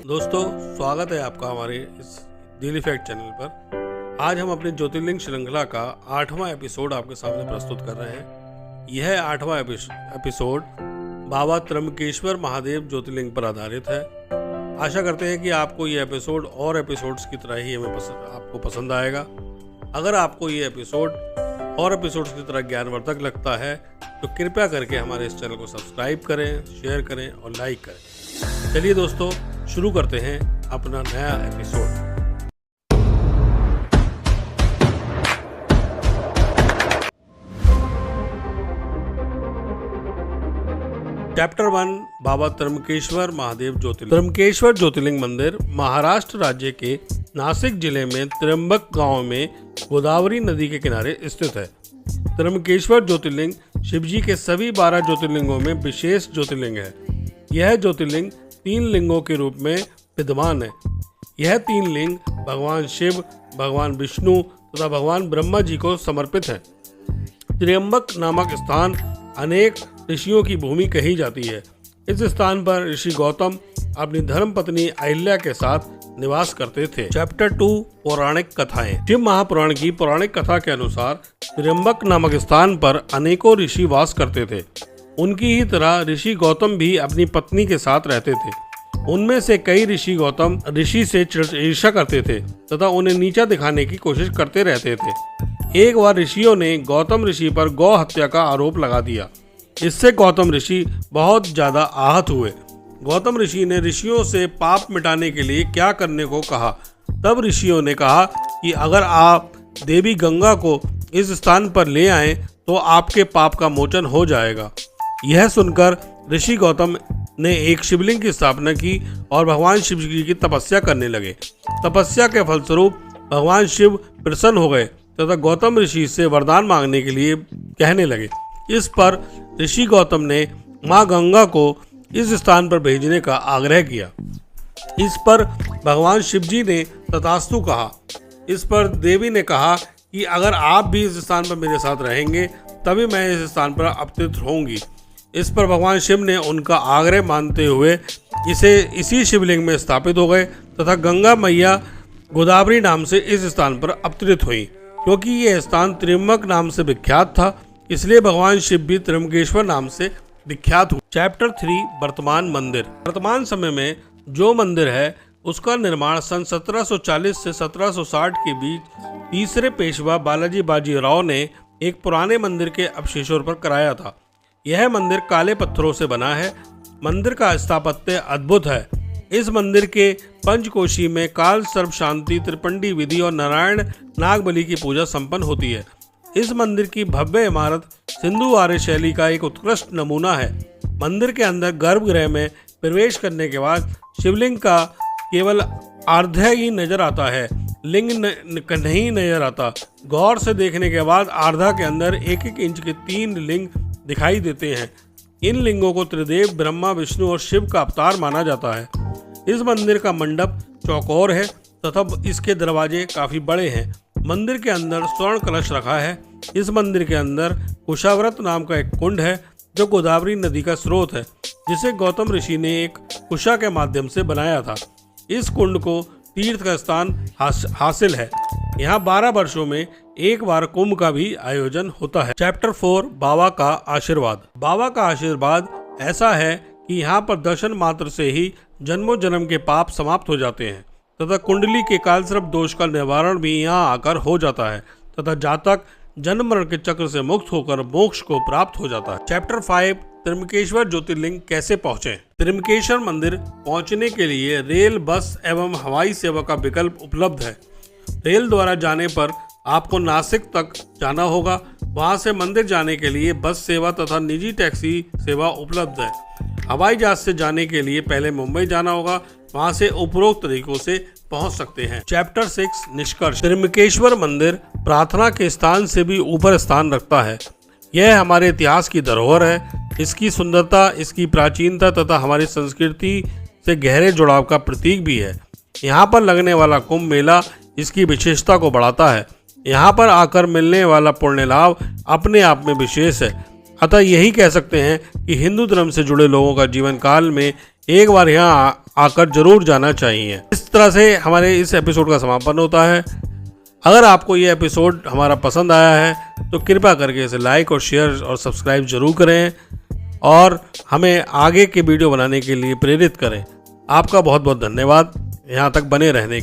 दोस्तों, स्वागत है आपका हमारे इस डेली फैक्ट चैनल पर। आज हम अपनी ज्योतिर्लिंग श्रृंखला का 8वां एपिसोड आपके सामने प्रस्तुत कर रहे हैं। यह 8वां एपिसोड बाबा त्र्यंबकेश्वर महादेव ज्योतिर्लिंग पर आधारित है। आशा करते हैं कि आपको ये एपिसोड और एपिसोड्स की तरह ही आपको पसंद आएगा। अगर आपको ये एपिसोड और एपिसोड्स की तरह ज्ञानवर्धक लगता है तो कृपया करके हमारे इस चैनल को सब्सक्राइब करें, शेयर करें और लाइक करें। चलिए दोस्तों, शुरू करते हैं अपना नया एपिसोड। चैप्टर 1, बाबा त्र्यंबकेश्वर महादेव ज्योतिर्लिंग। त्र्यंबकेश्वर ज्योतिर्लिंग मंदिर महाराष्ट्र राज्य के नासिक जिले में त्र्यंबक गांव में गोदावरी नदी के किनारे स्थित है। त्र्यंबकेश्वर ज्योतिर्लिंग शिवजी के सभी 12 ज्योतिर्लिंगों में विशेष ज्योतिर्लिंग है। यह ज्योतिर्लिंग 3 लिंगों के रूप में विद्यमान है। यह 3 लिंग भगवान शिव, भगवान विष्णु तथा भगवान ब्रह्मा जी को समर्पित है। त्र्यंबक नामक स्थान अनेक ऋषियों की भूमि कही जाती है। इस स्थान पर ऋषि गौतम अपनी धर्मपत्नी अहिल्या के साथ निवास करते थे। चैप्टर 2, पौराणिक कथाएं। शिव महापुराण की पौराणिक कथा के अनुसार त्र्यंबक नामक स्थान पर अनेकों ऋषि वास करते थे। उनकी ही तरह ऋषि गौतम भी अपनी पत्नी के साथ रहते थे। उनमें से कई ऋषि गौतम ऋषि से ईर्ष्या करते थे तथा उन्हें नीचा दिखाने की कोशिश करते रहते थे। एक बार ऋषियों ने गौतम ऋषि पर गौ हत्या का आरोप लगा दिया। इससे गौतम ऋषि बहुत ज्यादा आहत हुए। गौतम ऋषि ने ऋषियों से पाप मिटाने के लिए क्या करने को कहा। तब ऋषियों ने कहा कि अगर आप देवी गंगा को इस स्थान पर ले आएं तो आपके पाप का मोचन हो जाएगा। यह सुनकर ऋषि गौतम ने एक शिवलिंग की स्थापना की और भगवान शिव जी की तपस्या करने लगे। तपस्या के फलस्वरूप भगवान शिव प्रसन्न हो गए तथा गौतम ऋषि से वरदान मांगने के लिए कहने लगे। इस पर ऋषि गौतम ने माँ गंगा को इस स्थान पर भेजने का आग्रह किया। इस पर भगवान शिव जी ने तथास्तु कहा। इस पर देवी ने कहा कि अगर आप भी इस स्थान पर मेरे साथ रहेंगे तभी मैं इस स्थान पर अवतरित होंगी। इस पर भगवान शिव ने उनका आग्रह मानते हुए इसी शिवलिंग में स्थापित हो गए तथा गंगा मैया गोदावरी नाम से इस स्थान पर अवतरित हुई। क्योंकि यह स्थान त्र्यंबक नाम से विख्यात था, इसलिए भगवान शिव भी त्र्यंबकेश्वर नाम से विख्यात हुए। चैप्टर 3, वर्तमान मंदिर। वर्तमान समय में जो मंदिर है उसका निर्माण सन 1740 से 1760 के बीच तीसरे पेशवा बालाजी बाजीराव ने एक पुराने मंदिर के अवशेषों पर कराया था। यह मंदिर काले पत्थरों से बना है। मंदिर का स्थापत्य अद्भुत है। इस मंदिर के पंचकोशी में काल सर्प शांति, त्रिपंडी विधि और नारायण नागबली की पूजा संपन्न होती है। इस मंदिर की भव्य इमारत सिंधु आर्य शैली का एक उत्कृष्ट नमूना है। मंदिर के अंदर गर्भगृह में प्रवेश करने के बाद शिवलिंग का केवल अर्धा ही नजर आता है, लिंग नहीं नजर आता। गौर से देखने के बाद अर्धा के अंदर 1-1 इंच के 3 लिंग दिखाई देते हैं। इन लिंगों को त्रिदेव ब्रह्मा, विष्णु और शिव का अवतार माना जाता है। इस मंदिर का मंडप चौकोर है तथा इसके दरवाजे काफी बड़े हैं। मंदिर के अंदर स्वर्ण कलश रखा है। इस मंदिर के अंदर कुशाव्रत नाम का एक कुंड है जो गोदावरी नदी का स्रोत है, जिसे गौतम ऋषि ने एक कुशा के माध्यम से बनाया था। इस कुंड को तीर्थ का स्थान हासिल है। यहाँ 12 वर्षों में एक बार कुंभ का भी आयोजन होता है। चैप्टर 4, बाबा का आशीर्वाद। बाबा का आशीर्वाद ऐसा है कि यहाँ पर दर्शन मात्र से ही जन्मों जन्म के पाप समाप्त हो जाते हैं तथा कुंडली के कालसर्प दोष का निवारण भी यहाँ आकर हो जाता है तथा जातक जन्म मरण के चक्र से मुक्त होकर मोक्ष को प्राप्त हो जाता है। चैप्टर 5, त्र्यंबकेश्वर ज्योतिर्लिंग कैसे पहुँचे। त्र्यंबकेश्वर मंदिर पहुँचने के लिए रेल, बस एवं हवाई सेवा का विकल्प उपलब्ध है। रेल द्वारा जाने पर आपको नासिक तक जाना होगा। वहां से मंदिर जाने के लिए बस सेवा तथा निजी टैक्सी सेवा उपलब्ध है। हवाई जहाज से जाने के लिए पहले मुंबई जाना होगा, वहां से उपरोक्त तरीकों से पहुंच सकते हैं। चैप्टर 6, निष्कर्ष। त्र्यंबकेश्वर मंदिर प्रार्थना के स्थान से भी ऊपर स्थान रखता है। यह हमारे इतिहास की धरोहर है। इसकी सुंदरता, इसकी प्राचीनता तथा हमारी संस्कृति से गहरे जुड़ाव का प्रतीक भी है। यहाँ पर लगने वाला कुंभ मेला इसकी विशेषता को बढ़ाता है। यहाँ पर आकर मिलने वाला पुण्य लाभ अपने आप में विशेष है। अतः यही कह सकते हैं कि हिंदू धर्म से जुड़े लोगों का जीवन काल में एक बार यहाँ आकर जरूर जाना चाहिए। इस तरह से हमारे इस एपिसोड का समापन होता है। अगर आपको ये एपिसोड हमारा पसंद आया है तो कृपया करके इसे लाइक और शेयर और सब्सक्राइब जरूर करें और हमें आगे के वीडियो बनाने के लिए प्रेरित करें। आपका बहुत बहुत धन्यवाद यहाँ तक बने रहने